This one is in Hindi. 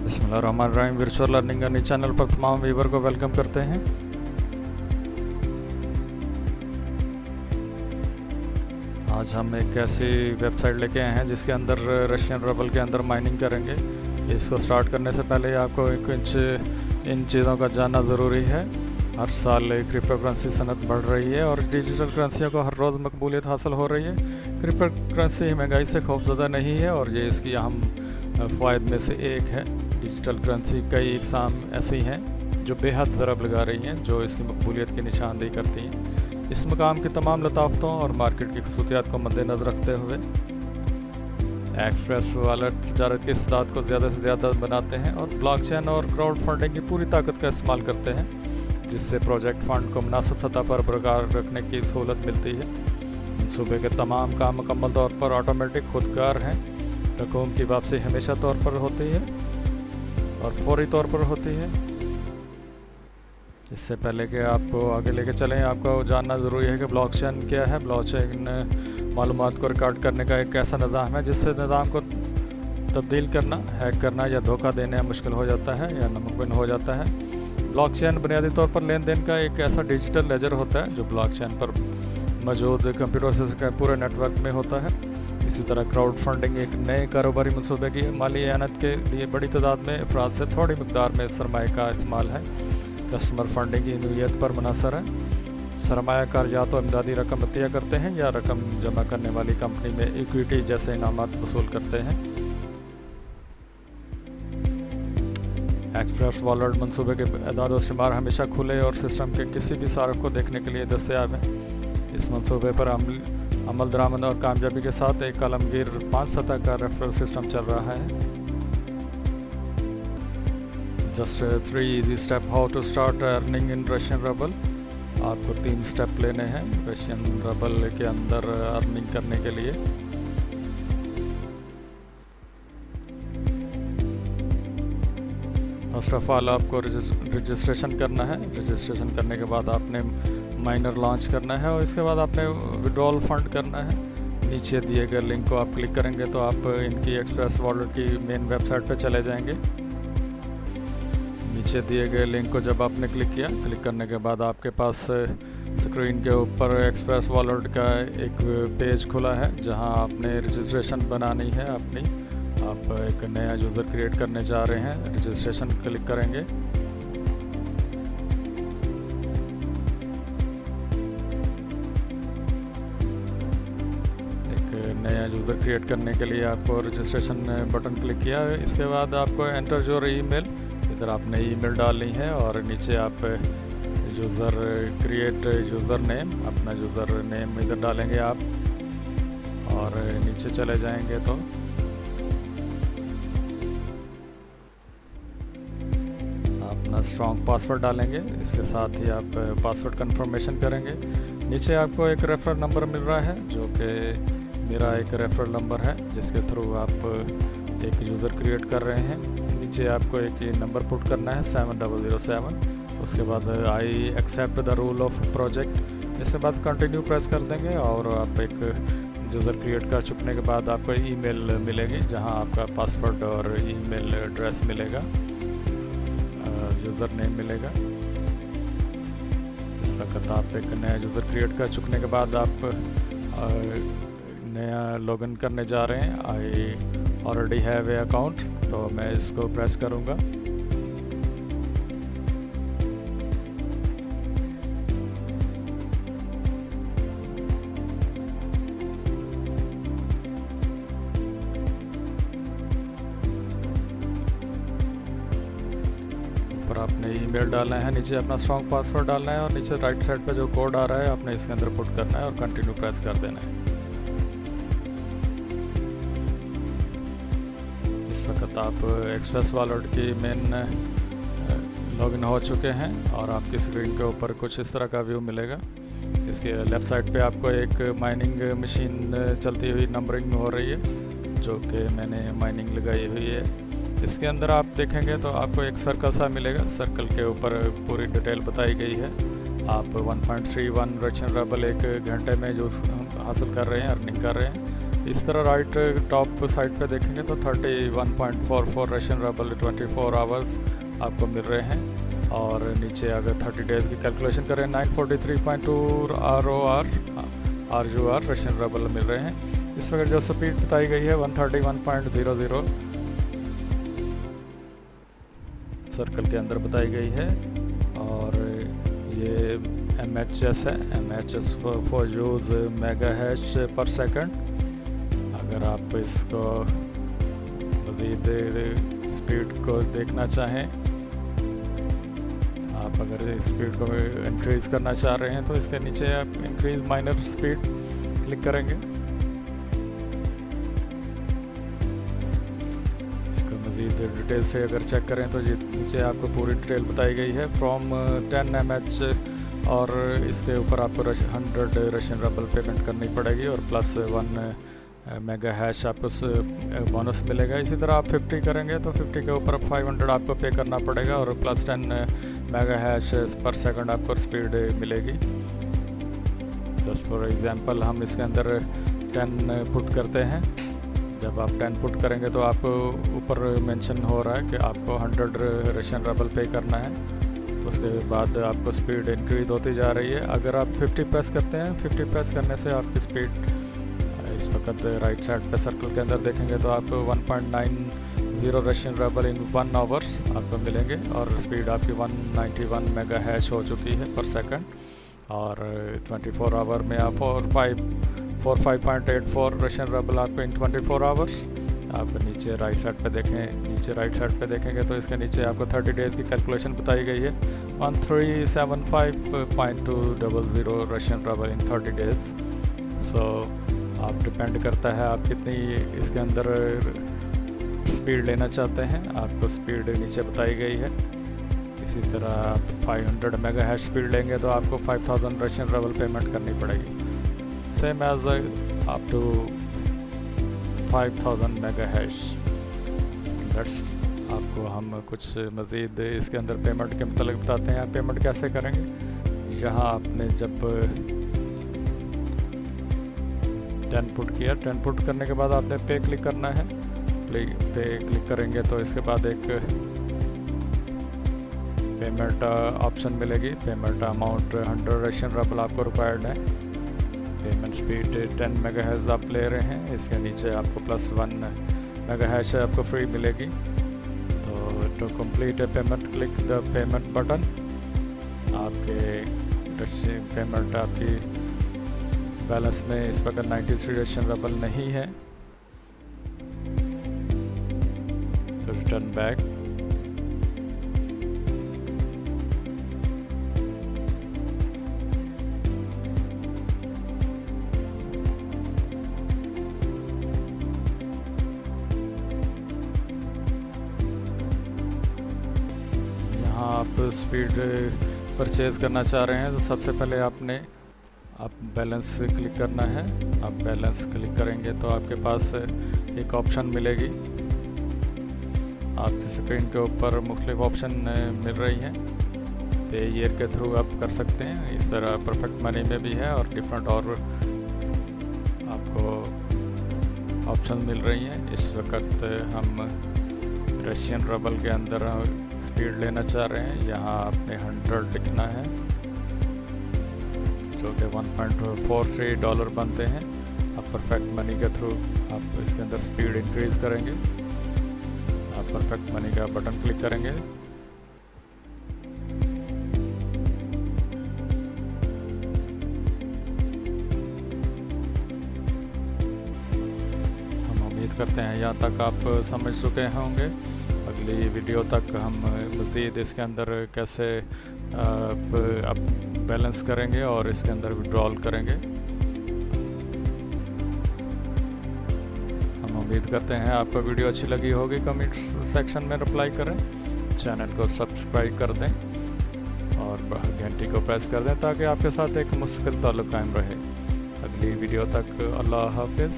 बिस्मिल्लाहिर्रहमानिर्रहीम। वर्चुअल लर्निंग अर्निंग चैनल पर तमाम व्यूवर को वेलकम करते हैं। आज हम एक ऐसी वेबसाइट लेके आए हैं जिसके अंदर रशियन रबल के अंदर माइनिंग करेंगे। इसको स्टार्ट करने से पहले आपको इन चीज़ों का जानना ज़रूरी है। हर साल क्रिप्टो करेंसी सनत बढ़ रही है और डिजिटल करेंसियों को हर रोज़ मकबूलियत हासिल हो रही है। क्रिप्टो करेंसी महंगाई से खौफज़दा नहीं है और ये इसकी अहम फ़ायदे में से एक है। डिजिटल करेंसी कई इकसाम ऐसी हैं जो बेहद ज़रब लगा रही हैं, जो इसकी मकबूलियत की निशानदेही करती हैं। इस मकाम की तमाम लताफ़तों और मार्केट की खसूसियात को मद्देनज़र रखते हुए एक्सप्रेस वॉलेट तजारत की इस्तेदाद को ज़्यादा से ज़्यादा बनाते हैं और ब्लॉकचेन और क्राउड फंडिंग की पूरी ताकत का इस्तेमाल करते हैं, जिससे प्रोजेक्ट फ़ंड को मुनासिब सतह पर बरकरार रखने की सहूलत मिलती है। मनसूबे के तमाम काम मुकम्मल तौर पर ऑटोमेटिक खुदकार हैं। रकूम की वापसी हमेशा तौर पर होती है और फौरी तौर पर होती है। इससे पहले कि आपको आगे लेके चलें, आपको जानना ज़रूरी है कि ब्लॉकचेन क्या है। ब्लॉकचेन मालूमात को रिकॉर्ड करने का एक ऐसा निज़ाम है जिससे निज़ाम को तब्दील करना, हैक करना या धोखा देना मुश्किल हो जाता है या नामुमकिन हो जाता है। ब्लॉकचेन बुनियादी तौर पर लेन देन का एक ऐसा डिजिटल लेजर होता है जो ब्लॉकचेन पर मौजूद कंप्यूटर से का पूरे नेटवर्क में होता है। इसी तरह क्राउड फंडिंग एक नए कारोबारी मनसूबे की माली एनत के लिए बड़ी तादाद में अफराद से थोड़ी मकदार में सरमाए का इस्तेमाल है। कस्टमर फंडिंग की नौइयत पर मुनहसर है। सरमायाकार या तो इमदादी रकम अतिया करते हैं या रकम जमा करने वाली कंपनी में इक्विटी जैसे इनामात वसूल करते हैं। एक्सप्रेस वॉलेट मनसूबे के एदाद व शुमार हमेशा खुले और सिस्टम के किसी भी सारफ को देखने के लिए दस्तयाब है। इस मनसूबे पर अमल दरामद और कामयाबी के साथ एक आलमगीर 5 सतह का रेफरल सिस्टम चल रहा है। Just 3 easy step how to start earning in Russian ruble. आपको 3 स्टेप लेने हैं रशियन रबल के अंदर अर्निंग करने के लिए। फर्स्ट ऑफ ऑल आपको रजिस्ट्रेशन करना है। रजिस्ट्रेशन करने के बाद आपने माइनर लॉन्च करना है और इसके बाद आपने विड्रॉल फंड करना है। नीचे दिए गए लिंक को आप क्लिक करेंगे तो आप इनकी एक्सप्रेस वॉलेट की मेन वेबसाइट पर चले जाएंगे। नीचे दिए गए लिंक को जब आपने क्लिक किया, क्लिक करने के बाद आपके पास स्क्रीन के ऊपर एक्सप्रेस वॉलेट का एक पेज खुला है जहां आपने रजिस्ट्रेशन बनानी है अपनी। आप एक नया यूज़र क्रिएट करने जा रहे हैं। रजिस्ट्रेशन क्लिक करेंगे। नया यूज़र क्रिएट करने के लिए आपको रजिस्ट्रेशन बटन क्लिक किया। इसके बाद आपको एंटर योर ईमेल, इधर आपने ईमेल डालनी है और नीचे आप यूज़र क्रिएट यूज़र नेम, अपना यूज़र नेम इधर डालेंगे आप और नीचे चले जाएंगे तो अपना स्ट्रॉन्ग पासवर्ड डालेंगे। इसके साथ ही आप पासवर्ड कंफर्मेशन करेंगे। नीचे आपको एक रेफरल नंबर मिल रहा है जो कि मेरा एक रेफरल नंबर है जिसके थ्रू आप एक यूज़र क्रिएट कर रहे हैं। नीचे आपको एक नंबर पुट करना है 7007। उसके बाद I accept the rule of project. इसके बाद कंटिन्यू प्रेस कर देंगे और आप एक यूज़र क्रिएट कर चुकने के बाद आपको ईमेल मिलेगी जहां आपका पासवर्ड और ईमेल एड्रेस मिलेगा, यूज़र नेम मिलेगा। इस वक्त आप एक नया यूज़र क्रिएट कर चुकने के बाद आप नया लॉगिन करने जा रहे हैं। I already have a account, तो मैं इसको प्रेस करूँगा। ऊपर आपने ईमेल डालना है, नीचे अपना स्ट्रॉन्ग पासवर्ड डालना है और नीचे राइट साइड पे जो कोड आ रहा है आपने इसके अंदर पुट करना है और कंटिन्यू प्रेस कर देना है। इस वक्त आप एक्सप्रेस वॉलेट की मेन लॉगिन हो चुके हैं और आपकी स्क्रीन के ऊपर कुछ इस तरह का व्यू मिलेगा। इसके लेफ़्ट साइड पे आपको एक माइनिंग मशीन चलती हुई नंबरिंग हो रही है जो कि मैंने माइनिंग लगाई हुई है। इसके अंदर आप देखेंगे तो आपको एक सर्कल सा मिलेगा। सर्कल के ऊपर पूरी डिटेल बताई गई है। आप 1.31 रशियन रबल एक घंटे में जो हासिल कर रहे हैं, अर्निंग कर रहे हैं। इस तरह राइट टॉप साइड पे देखेंगे तो 31.44 रशियन रबल 24 आवर्स आपको मिल रहे हैं। और नीचे अगर 30 डेज़ की कैलकुलेशन करें 943.2 RUR रशियन रबल मिल रहे हैं। इस वक्त जो स्पीड बताई गई है 131.00 सर्कल के अंदर बताई गई है। और ये MHS है, MHS फॉर यूज़ मेगाहर्ट्ज़ पर सेकंड। अगर आप इसको मज़ीद स्पीड को देखना चाहें, आप अगर स्पीड को इंक्रीज़ करना चाह रहे हैं तो इसके नीचे आप इंक्रीज़ माइनर स्पीड क्लिक करेंगे। इसको मज़ीद डिटेल से अगर चेक करें तो ये नीचे आपको पूरी डिटेल बताई गई है फ्रॉम 10 mH, और इसके ऊपर आपको 100 रशियन रबल पेमेंट करनी पड़ेगी और प्लस 1 मेगा हैश आपको बोनस मिलेगा। इसी तरह आप 50 करेंगे तो 50 के ऊपर 500 आपको पे करना पड़ेगा और प्लस 10 मेगा हैश पर सेकंड आपको स्पीड मिलेगी। जस्ट फॉर एग्जांपल हम इसके अंदर 10 पुट करते हैं। जब आप 10 पुट करेंगे तो आपको ऊपर मेंशन हो रहा है कि आपको 100 रशियन रबल पे करना है। उसके बाद आपको स्पीड इंक्रीज होती जा रही है। अगर आप 50 प्रेस करते हैं, 50 प्रेस करने से आपकी स्पीड इस वक्त राइट साइड पे सर्कल के अंदर देखेंगे तो आपको 1.90 रशियन रबल इन 1 आवर्स आपको मिलेंगे और स्पीड आपकी 191 मेगा हैश हो चुकी है पर सेकंड। और 24 आवर में आप 45.84 रशियन रबल आपको इन 24 आवर्स। आप नीचे राइट साइड पे देखें, नीचे राइट साइड पे देखेंगे तो इसके नीचे आपको 30 डेज़ की कैलकुलेशन बताई गई है 1375.200 रशियन रबल इन 30 डेज़। सो आप डिपेंड करता है आप कितनी इसके अंदर स्पीड लेना चाहते हैं। आपको स्पीड नीचे बताई गई है। इसी तरह आप 500 मेगा हैश स्पीड लेंगे तो आपको 5000 रशियन रबल पेमेंट करनी पड़ेगी। Same as up to 5000 mega hash. Let's आपको हम कुछ मज़ीद इसके अंदर पेमेंट के मतलब बताते हैं। आप पेमेंट कैसे करेंगे, यहाँ आपने जब 10 पुट किया, 10 पुट करने के बाद आपने पे क्लिक करना है। पे क्लिक करेंगे तो इसके बाद एक पेमेंट ऑप्शन मिलेगी। पेमेंट अमाउंट 100 रशियन रबल आपको रिक्वायर्ड है। पेमेंट स्पीड 10 मेगा हैश आप ले रहे हैं। इसके नीचे आपको प्लस 1 मेगा हैश आपको फ्री मिलेगी। तो to complete a payment click the payment button. आपके पेमेंट आपकी बैलेंस में इस वक्त 93 रशियन रबल नहीं है, तो रिटर्न बैक। यहाँ आप स्पीड परचेज़ करना चाह रहे हैं तो सबसे पहले आपने बैलेंस क्लिक करना है। आप बैलेंस क्लिक करेंगे तो आपके पास एक ऑप्शन मिलेगी। आपकी स्क्रीन के ऊपर मुख्तलिफ ऑप्शन मिल रही हैं। पे ईयर के थ्रू आप कर सकते हैं। इस तरह परफेक्ट मनी में भी है और डिफरेंट और आपको ऑप्शन मिल रही हैं। इस वक्त हम रशियन रबल के अंदर स्पीड लेना चाह रहे हैं। यहाँ आपने 100 लिखना है जो कि $1.43 बनते हैं। आप परफेक्ट मनी के थ्रू आप इसके अंदर स्पीड इंक्रीज़ करेंगे। आप परफेक्ट मनी का बटन क्लिक करेंगे। हम उम्मीद करते हैं यहाँ तक आप समझ चुके होंगे। अगली वीडियो तक हम मज़ीद इसके अंदर कैसे आप बैलेंस करेंगे और इसके अंदर विड्रॉल करेंगे। हम उम्मीद करते हैं आपको वीडियो अच्छी लगी होगी। कमेंट सेक्शन में रिप्लाई करें, चैनल को सब्सक्राइब कर दें और घंटी को प्रेस कर दें ताकि आपके साथ एक मुस्तकिल ताल्लुक़ कायम रहे। अगली वीडियो तक अल्लाह हाफिज़।